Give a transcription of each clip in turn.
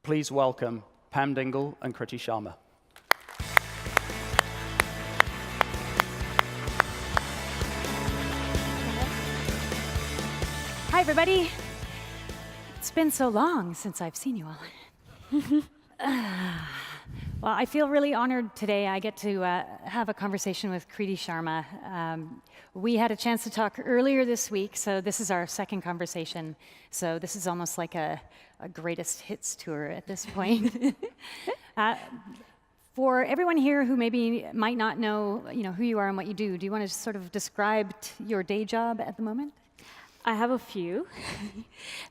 Please welcome Pam Dingle and Kriti Sharma. Hi, everybody. It's been so long since I've seen you all. Well, I feel really honored today. I get to have a conversation with Kriti Sharma. We had a chance to talk earlier this week, so this is our second conversation. So this is almost like a greatest hits tour at this point. For everyone here who maybe might not know, who you are and what you do you want to sort of describe your day job at the moment? I have a few.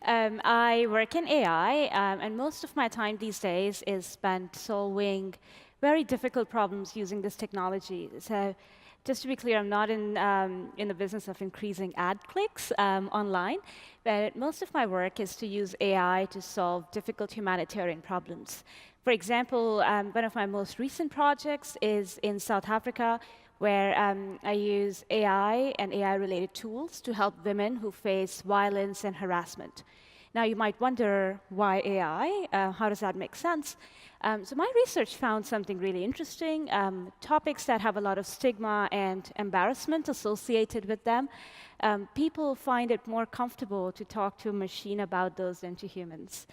I work in AI, and most of my time these days is spent solving very difficult problems using this technology. So, just to be clear, I'm not in the business of increasing ad clicks online, but most of my work is to use AI to solve difficult humanitarian problems. For example, one of my most recent projects is in South Africa, where I use AI and AI-related tools to help women who face violence and harassment. Now, you might wonder, why AI? How does that make sense? So my research found something really interesting. Topics that have a lot of stigma and embarrassment associated with them. People find it more comfortable to talk to a machine about those than to humans.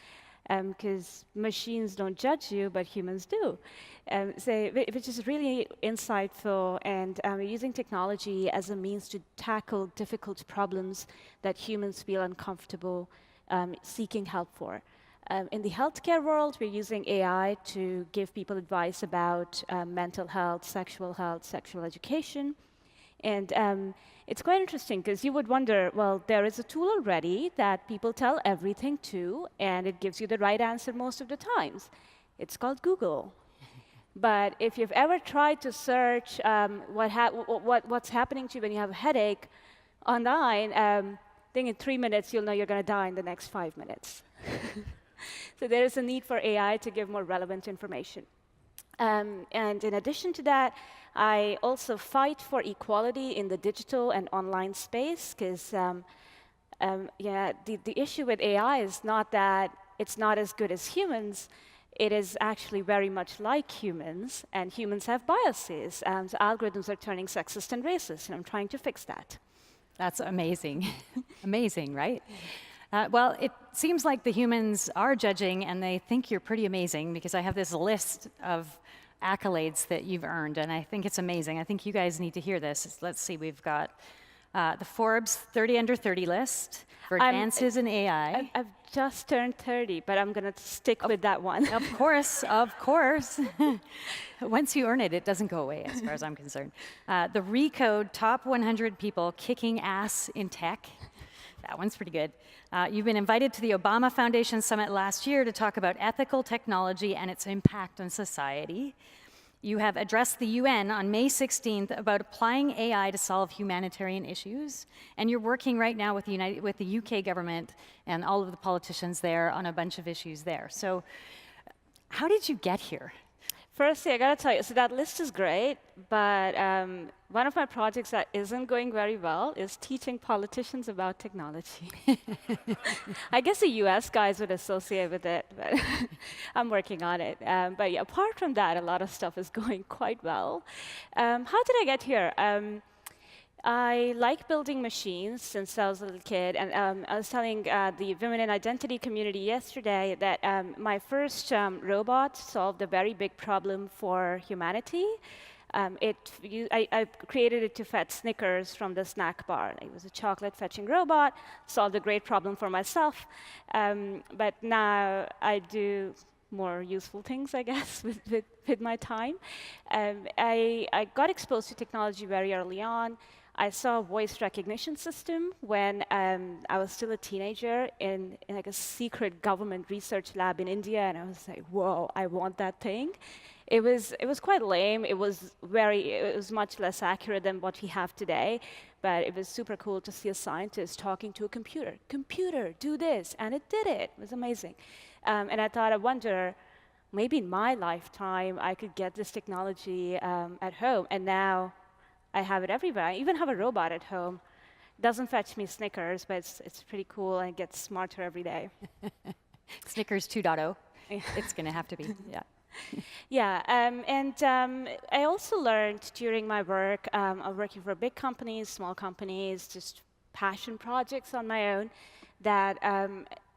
Because machines don't judge you, but humans do. Which is really insightful, and using technology as a means to tackle difficult problems that humans feel uncomfortable seeking help for. In the healthcare world, we're using AI to give people advice about mental health, sexual education. And it's quite interesting, because you would wonder, well, there is a tool already that people tell everything to, and it gives you the right answer most of the times. It's called Google. But if you've ever tried to search what's happening to you when you have a headache online, I think in 3 minutes you'll know you're going to die in the next 5 minutes. So there is a need for AI to give more relevant information. And in addition to that, I also fight for equality in the digital and online space, because the issue with AI is not that it's not as good as humans. It is actually very much like humans, and humans have biases. So algorithms are turning sexist and racist, and I'm trying to fix that. That's amazing. Amazing, right? Well, it seems like the humans are judging, and they think you're pretty amazing, because I have this list of accolades that you've earned, and I think it's amazing. I think you guys need to hear this. Let's see, we've got the Forbes 30 Under 30 list for advances in AI. I've just turned 30, but I'm going to stick with that one. Of course, of course. Once you earn it, it doesn't go away, as far as I'm concerned. The Recode Top 100 People Kicking Ass in Tech. That one's pretty good. You've been invited to the Obama Foundation Summit last year to talk about ethical technology and its impact on society. You have addressed the UN on May 16th about applying AI to solve humanitarian issues. And you're working right now with the UK government and all of the politicians there on a bunch of issues there. So how did you get here? Firstly, I got to tell you, so that list is great, but one of my projects that isn't going very well is teaching politicians about technology. I guess the US guys would associate with it, but I'm working on it. But yeah, apart from that, a lot of stuff is going quite well. How did I get here? I like building machines since I was a little kid, and I was telling the women in identity community yesterday that my first robot solved a very big problem for humanity. I created it to fetch Snickers from the snack bar. It was a chocolate fetching robot, solved a great problem for myself. But now I do more useful things, I guess, with my time. I got exposed to technology very early on. I saw a voice recognition system when I was still a teenager in like a secret government research lab in India, and I was like, whoa, I want that thing. It was quite lame. It was much less accurate than what we have today, but it was super cool to see a scientist talking to a computer. Computer, do this, and it did it. It was amazing. And I thought, I wonder, maybe in my lifetime I could get this technology at home, and now I have it everywhere. I even have a robot at home. Doesn't fetch me Snickers, but it's pretty cool, and it gets smarter every day. Snickers 2.0. It's going to have to be, yeah. Yeah, I also learned during my work of working for big companies, small companies, just passion projects on my own, that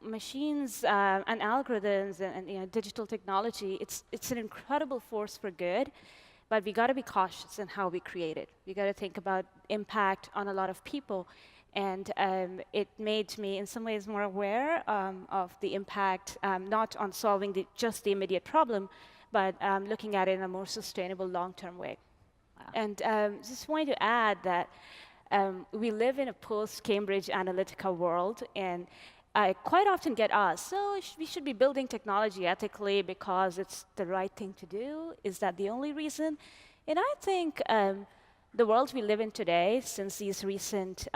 machines and algorithms and digital technology, it's an incredible force for good, but we got to be cautious in how we create it. We got to think about impact on a lot of people. And it made me, in some ways, more aware of the impact, not on solving just the immediate problem, but looking at it in a more sustainable, long-term way. Wow. And just wanted to add that we live in a post-Cambridge Analytica world, and I quite often get asked, so we should be building technology ethically because it's the right thing to do. Is that the only reason? And I think the world we live in today, since these recent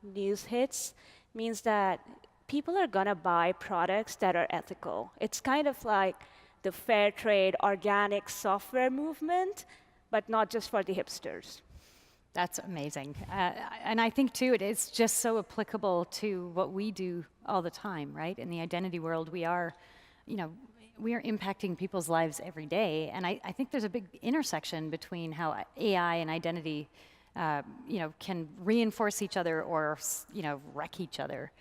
news hits, means that people are going to buy products that are ethical. It's kind of like the fair trade, organic software movement, but not just for the hipsters. That's amazing. And I think, too, it's just so applicable to what we do all the time, right? In the identity world, we are impacting people's lives every day. And I think there's a big intersection between how AI and identity can reinforce each other or wreck each other.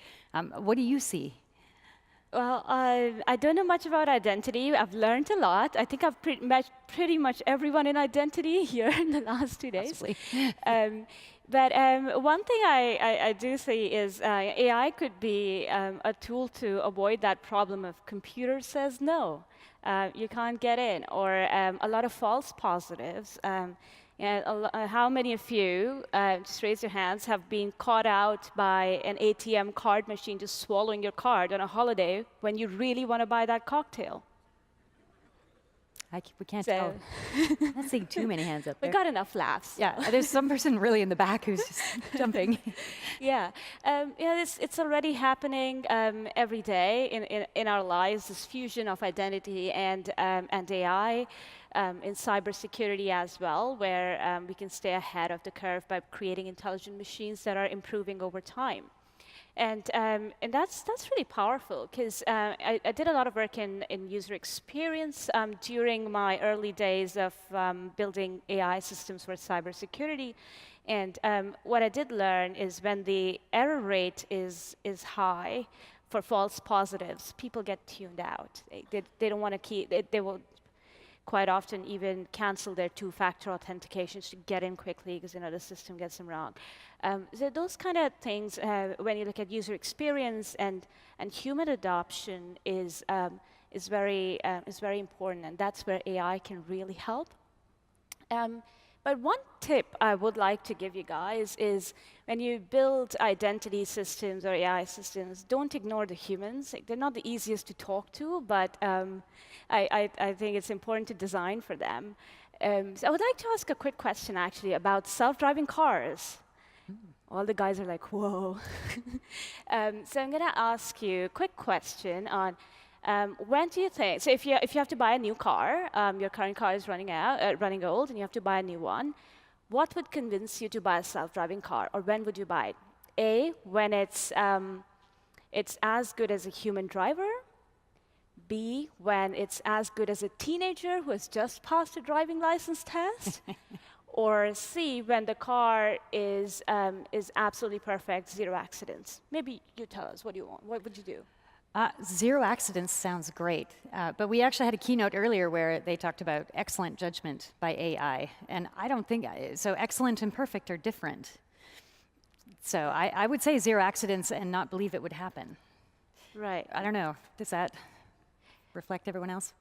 What do you see? Well, I don't know much about identity. I've learned a lot. I think I've met pretty much everyone in identity here in the last 2 days. But one thing I do see is AI could be a tool to avoid that problem of computer says no, you can't get in, or a lot of false positives. How many of you, just raise your hands, have been caught out by an ATM card machine just swallowing your card on a holiday when you really want to buy that cocktail? We can't tell. I'm not seeing too many hands up there. We got enough laughs. Yeah, there's some person really in the back who's just jumping. Yeah, it's already happening every day in our lives, this fusion of identity and AI. In cybersecurity as well, where we can stay ahead of the curve by creating intelligent machines that are improving over time. And that's really powerful, because I did a lot of work in user experience during my early days of building AI systems for cybersecurity. And what I did learn is when the error rate is high for false positives, people get tuned out. They don't want to keep, they will quite often even cancel their two-factor authentications to get in quickly because the system gets them wrong. So those kind of things, when you look at user experience and human adoption, is very important, and that's where AI can really help. But one tip I would like to give you guys is when you build identity systems or AI systems, don't ignore the humans. They're not the easiest to talk to, but I think it's important to design for them. So I would like to ask a quick question, actually, about self-driving cars. All the guys are like, whoa. So I'm going to ask you a quick question on when do you think, so if you have to buy a new car, your current car is running old, and you have to buy a new one, what would convince you to buy a self-driving car, or when would you buy it? A, when it's as good as a human driver. B, when it's as good as a teenager who has just passed a driving license test. Or C, when the car is absolutely perfect, zero accidents. Maybe you tell us, what do you want? What would you do? Zero accidents sounds great, but we actually had a keynote earlier where they talked about excellent judgment by AI, and I don't think, so excellent and perfect are different. So I would say zero accidents and not believe it would happen. Right. I don't know, does that reflect everyone else?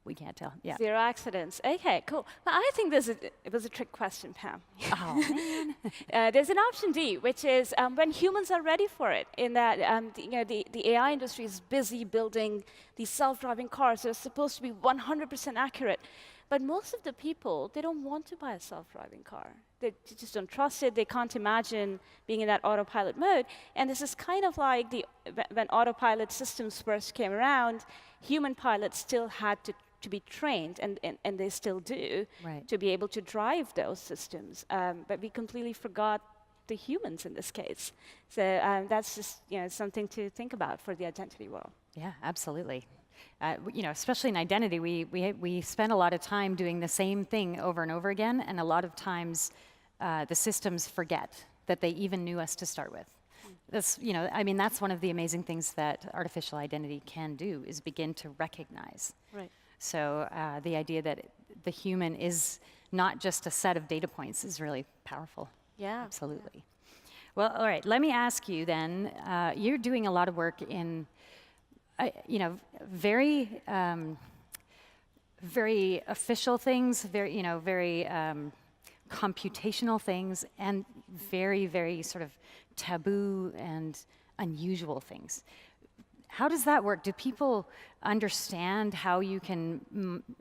We can't tell, yeah. Zero accidents, okay, cool. Well, I think it was a trick question, Pam. Oh, man. There's an option D, which is when humans are ready for it, in that the AI industry is busy building these self-driving cars that are supposed to be 100% accurate. But most of the people, they don't want to buy a self-driving car. They just don't trust it. They can't imagine being in that autopilot mode. And this is kind of like when autopilot systems first came around, human pilots still had to be trained, and they still do, right, to be able to drive those systems. But we completely forgot the humans in this case. So that's just something to think about for the identity world. Yeah, absolutely. especially in identity, we spend a lot of time doing the same thing over and over again, and a lot of times the systems forget that they even knew us to start with. That's, that's one of the amazing things that artificial identity can do, is begin to recognize. Right. So the idea that the human is not just a set of data points is really powerful. Yeah. Absolutely. Well, all right, let me ask you then, you're doing a lot of work in, very, very official things, very computational things, and very, very sort of taboo and unusual things. How does that work? Do people understand how you can,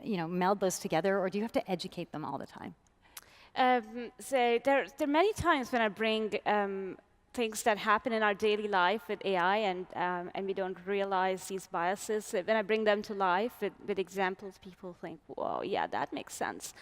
meld those together, or do you have to educate them all the time? So there are many times when I bring things that happen in our daily life with AI, and we don't realize these biases. So when I bring them to life with examples, people think, whoa, yeah, that makes sense.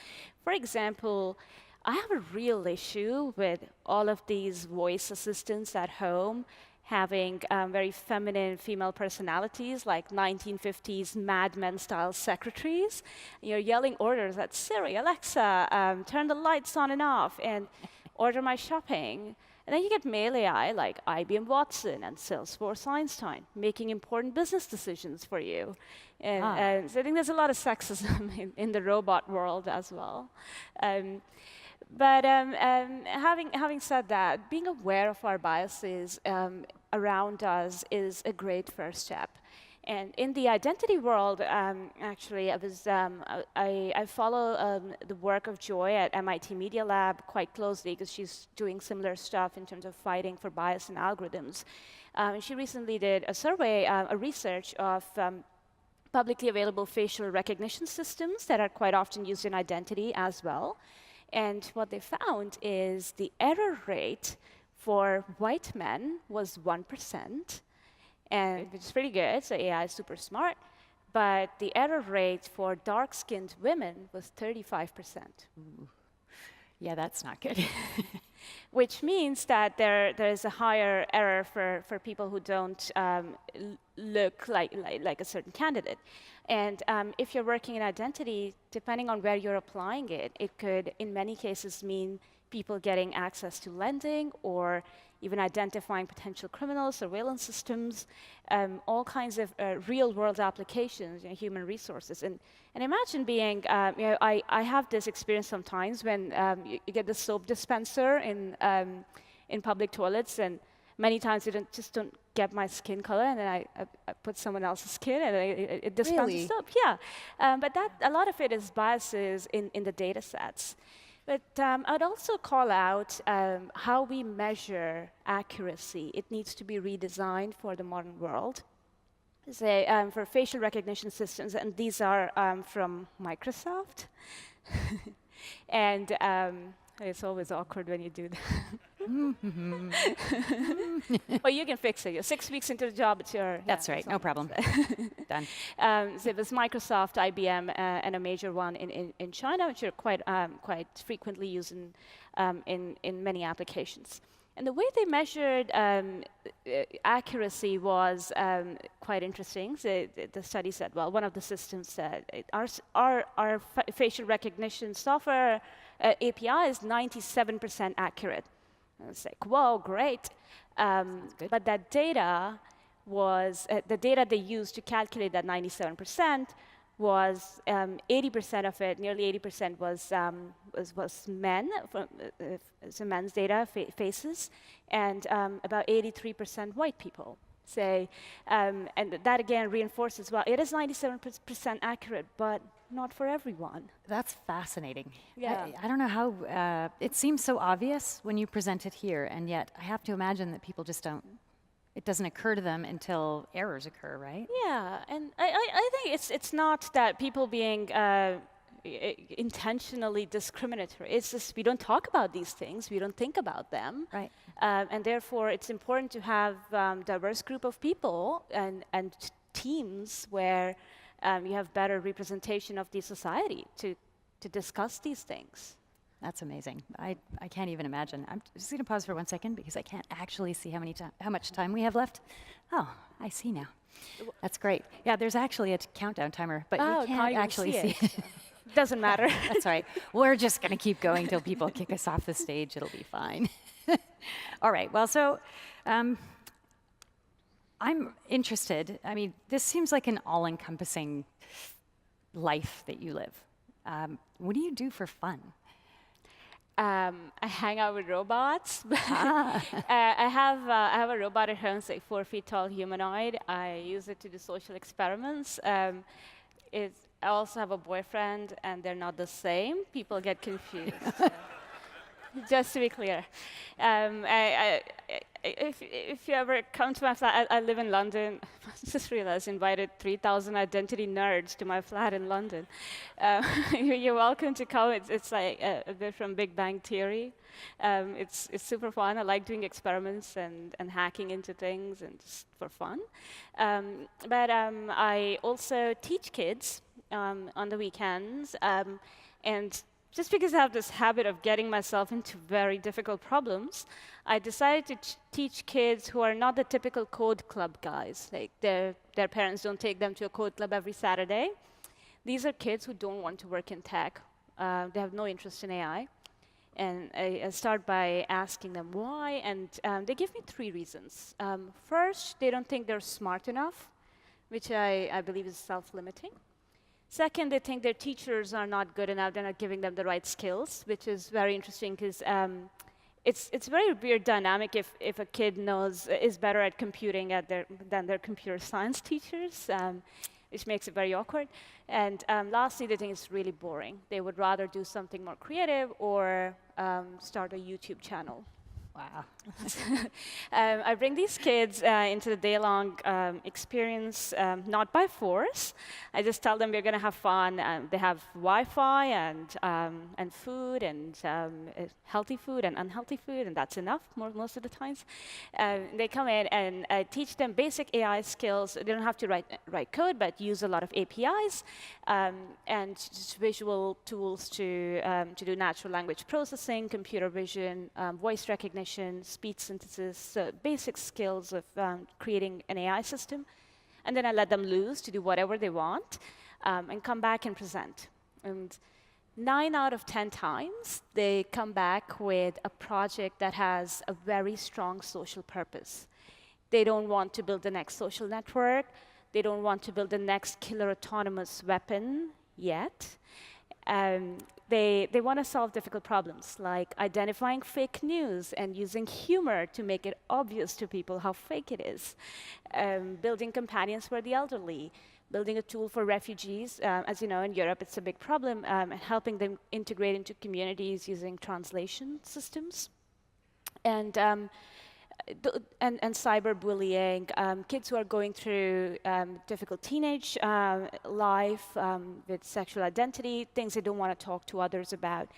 For example, I have a real issue with all of these voice assistants at home having very feminine female personalities, like 1950s Mad Men-style secretaries. You're yelling orders at Siri, Alexa, turn the lights on and off, and order my shopping. And then you get male AI like IBM Watson and Salesforce Einstein making important business decisions for you. And so I think there's a lot of sexism in the robot world as well. But having said that, being aware of our biases around us is a great first step. And in the identity world, actually, I follow the work of Joy at MIT Media Lab quite closely, because she's doing similar stuff in terms of fighting for bias in algorithms. And she recently did a survey, a research of publicly available facial recognition systems that are quite often used in identity as well. And what they found is the error rate for white men was 1%, and which is pretty good, so AI is super smart. But the error rate for dark-skinned women was 35%. Ooh. Yeah, that's not good. Which means that there is a higher error for people who don't look like a certain candidate. And if you're working in identity, depending on where you're applying it, it could, in many cases, mean people getting access to lending, or even identifying potential criminals, surveillance systems, all kinds of real-world applications, human resources. And imagine being, I have this experience sometimes when you get the soap dispenser in public toilets, and many times you just don't get my skin color, and then I put someone else's skin, and it dispenses soap. Yeah, but a lot of it is biases in the data sets. But I'd also call out how we measure accuracy. It needs to be redesigned for the modern world. Say, for facial recognition systems, and these are from Microsoft. And it's always awkward when you do that. Well, you can fix it. You're 6 weeks into the job, it's your... That's right, no problem. Done. So it was Microsoft, IBM, and a major one in China, which are quite frequently used in many applications. And the way they measured accuracy was quite interesting. So the study said, well, one of the systems said, our facial recognition software API is 97% accurate. And it's like, whoa, great. But that data was, the data they used to calculate that 97% was 80% of it, nearly 80% was men, so men's data, faces, and about 83% white people. Say, and that again reinforces, well, it is 97% accurate, but not for everyone. That's fascinating. Yeah. I don't know how, it seems so obvious when you present it here, and yet I have to imagine that people just don't, it doesn't occur to them until errors occur, right? Yeah, and I think it's not that people being intentionally discriminatory. It's just we don't talk about these things, we don't think about them. Right. And therefore, it's important to have diverse group of people and teams where you have better representation of the society to discuss these things. That's amazing. I can't even imagine. I'm just going to pause for 1 second because I can't actually see how much time we have left. Oh, I see now. That's great. Yeah, there's actually a countdown timer, but Oh, we can't can't even actually see see it. Doesn't matter. That's all right. We're just going to keep going till people kick us off the stage. It'll be fine. All right. Well, so I'm interested. I mean, this seems like an all-encompassing life that you live. What do you do for fun? I hang out with robots. I have a robot at home, it's like 4 feet tall humanoid. I use it to do social experiments. I also have a boyfriend, and they're not the same. People get confused. Just to be clear. If you ever come to my flat, I live in London. I just realized I invited 3,000 identity nerds to my flat in London. You're welcome to come. It's like a bit from Big Bang Theory. It's super fun. I like doing experiments and hacking into things and just for fun. But I also teach kids on the weekends. And just because I have this habit of getting myself into very difficult problems, I decided to teach kids who are not the typical code club guys. Like their parents don't take them to a code club every Saturday. These are kids who don't want to work in tech. They have no interest in AI. And I start by asking them why, and they give me 3 reasons. First, they don't think they're smart enough, which I believe is self-limiting. Second, they think their teachers are not good enough, they're not giving them the right skills, which is very interesting because it's a very weird dynamic if a kid is better at computing than their computer science teachers, which makes it very awkward. And lastly, they think it's really boring. They would rather do something more creative or start a YouTube channel. Wow. I bring these kids into the day-long experience, not by force. I just tell them we're going to have fun. They have Wi-Fi and food and healthy food and unhealthy food, and that's enough most of the times. They come in and I teach them basic AI skills. They don't have to write code, but use a lot of APIs and just visual tools to do natural language processing, computer vision, voice recognition, speech synthesis, basic skills of creating an AI system. And then I let them loose to do whatever they want and come back and present. And 9 out of 10 times, they come back with a project that has a very strong social purpose. They don't want to build the next social network. They don't want to build the next killer autonomous weapon yet. They want to solve difficult problems, like identifying fake news and using humor to make it obvious to people how fake it is, building companions for the elderly, building a tool for refugees. As you know, in Europe, it's a big problem, and helping them integrate into communities using translation systems. And cyberbullying, kids who are going through difficult teenage life with sexual identity, things they don't want to talk to others about.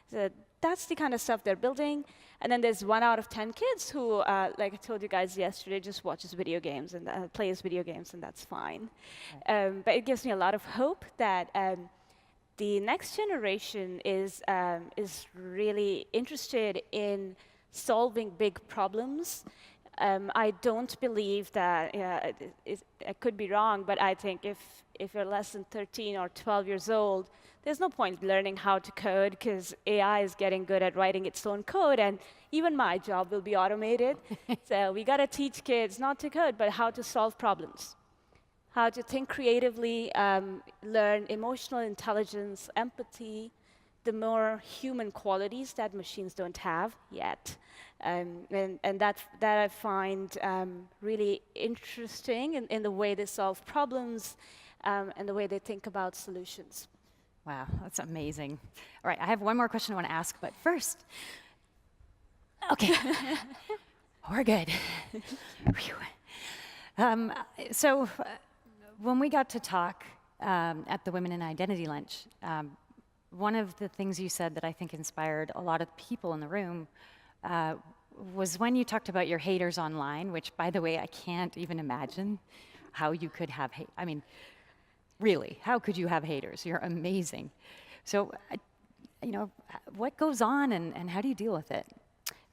So that's the kind of stuff they're building. And then there's 1 out of 10 kids who, like I told you guys yesterday, just watches video games and plays video games, and that's fine. Right. But it gives me a lot of hope that the next generation is really interested in solving big problems. I don't believe that, I could be wrong, but I think if you're less than 13 or 12 years old, there's no point learning how to code because AI is getting good at writing its own code, and even my job will be automated. So we got to teach kids not to code, but how to solve problems, how to think creatively, learn emotional intelligence, empathy, the more human qualities that machines don't have yet. And that I find really interesting in the way they solve problems and the way they think about solutions. Wow, that's amazing. All right, I have one more question I want to ask, but first, okay, we're good. So when we got to talk at the Women in Identity lunch, one of the things you said that I think inspired a lot of people in the room was when you talked about your haters online, which, by the way, I can't even imagine how you could have hate. I mean, really, how could you have haters? You're amazing. So, what goes on and how do you deal with it?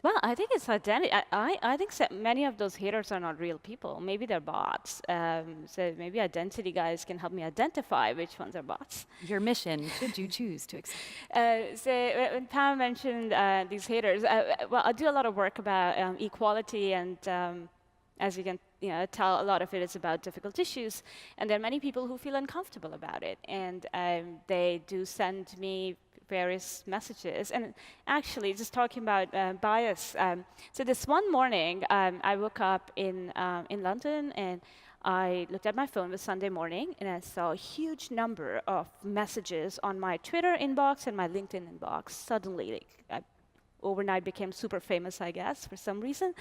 Well, I think it's identity. I think many of those haters are not real people. Maybe they're bots. So maybe identity guys can help me identify which ones are bots. Your mission, should you choose to accept. So when Pam mentioned these haters, well, I do a lot of work about equality, and as you can tell, a lot of it is about difficult issues. And there are many people who feel uncomfortable about it, and they do send me various messages. And actually, just talking about bias, so this one morning, I woke up in London, and I looked at my phone. It was Sunday morning, and I saw a huge number of messages on my Twitter inbox and my LinkedIn inbox. Suddenly, overnight became super famous, I guess, for some reason.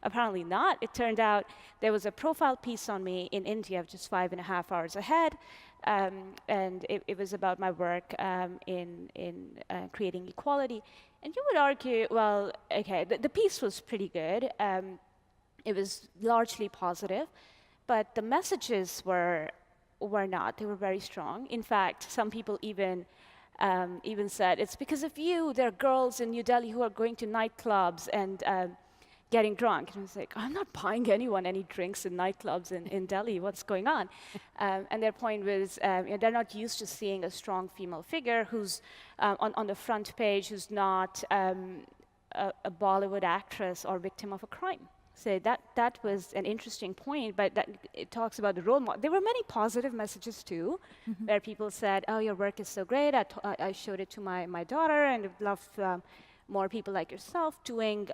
Apparently not. It turned out there was a profile piece on me in India, just 5.5 hours ahead, and it was about my work in creating equality. And you would argue, well, okay, the piece was pretty good. It was largely positive, but the messages were not. They were very strong. In fact, some people even said, it's because of you, there are girls in New Delhi who are going to nightclubs and getting drunk. And I was like, I'm not buying anyone any drinks in nightclubs in Delhi. What's going on? And their point was, they're not used to seeing a strong female figure who's on the front page, who's not a Bollywood actress or victim of a crime. So that was an interesting point, but it talks about the role model. There were many positive messages too, where people said, oh, your work is so great. I showed it to my daughter, and I'd love more people like yourself doing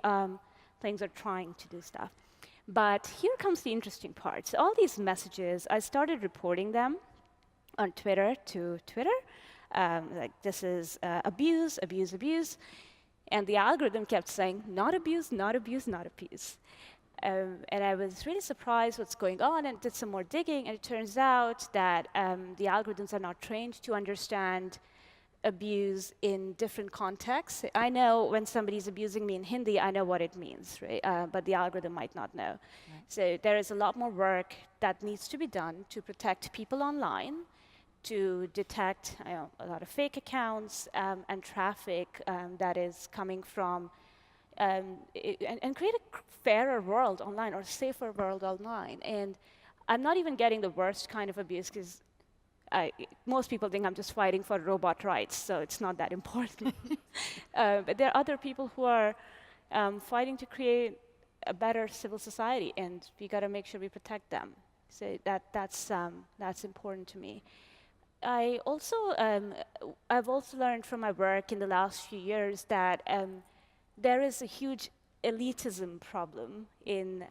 things or trying to do stuff. But here comes the interesting part. So all these messages, I started reporting them on Twitter to Twitter. Like, this is abuse, abuse, abuse. And the algorithm kept saying, not abuse, not abuse, not abuse. And I was really surprised what's going on, and did some more digging, and it turns out that the algorithms are not trained to understand abuse in different contexts. I know when somebody's abusing me in Hindi, I know what it means, right? But the algorithm might not know. Right. So there is a lot more work that needs to be done to protect people online, to detect a lot of fake accounts and traffic that is coming from, and create a fairer world online, or safer world online. And I'm not even getting the worst kind of abuse, because most people think I'm just fighting for robot rights, so it's not that important. But there are other people who are fighting to create a better civil society, and we got to make sure we protect them. So that's important to me. I've also learned from my work in the last few years that there is a huge elitism problem in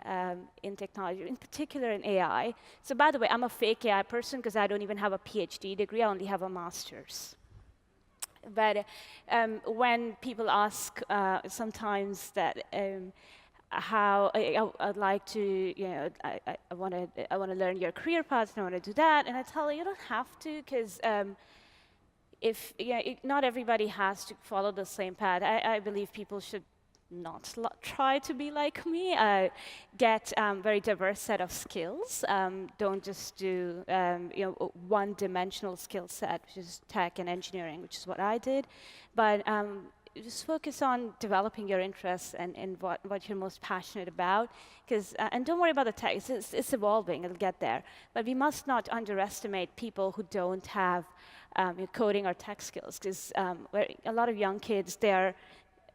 technology, in particular in AI. So by the way, I'm a fake AI person because I don't even have a PhD degree, I only have a master's. But when people ask sometimes that how I'd like to, I want to learn your career path, and I want to do that, and I tell them, you don't have to, because not everybody has to follow the same path. I believe people should not try to be like me. Get very diverse set of skills. Don't just do one-dimensional skill set, which is tech and engineering, which is what I did. But just focus on developing your interests and what you're most passionate about. And don't worry about the tech. It's evolving. It'll get there. But we must not underestimate people who don't have coding or tech skills. Because a lot of young kids, they're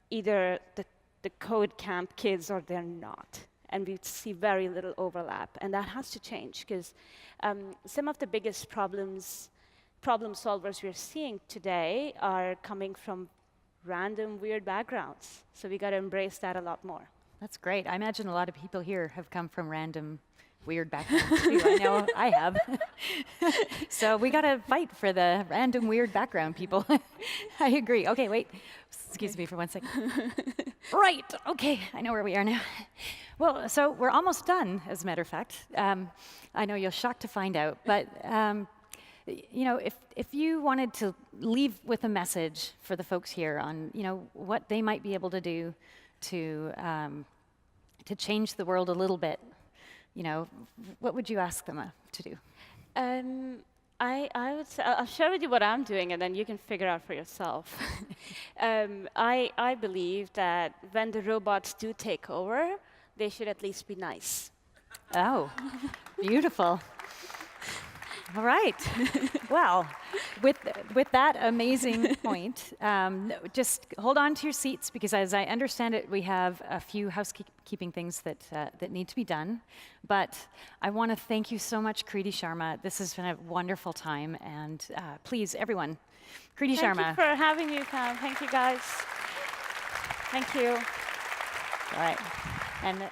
either the code camp kids or they're not. And we see very little overlap. And that has to change, because some of the biggest problem solvers we're seeing today are coming from random, weird backgrounds. So we got to embrace that a lot more. That's great. I imagine a lot of people here have come from random, weird backgrounds too. I know I have. So we got to fight for the random, weird background people. I agree. Okay, wait. Excuse me for 1 second. Right. Okay, I know where we are now. Well, so we're almost done, as a matter of fact. I know you're shocked to find out, but if you wanted to leave with a message for the folks here on, what they might be able to do to change the world a little bit, what would you ask them to do? I would say, I'll share with you what I'm doing, and then you can figure out for yourself. I believe that when the robots do take over, they should at least be nice. Oh, beautiful. All right. Well, with that amazing point, just hold on to your seats, because as I understand it, we have a few housekeeping things that need to be done. But I want to thank you so much, Kriti, Sharma. This has been a wonderful time, and please, everyone, Kriti, Sharma. Thank you for having me, Pam. Thank you, guys. Thank you. All right. And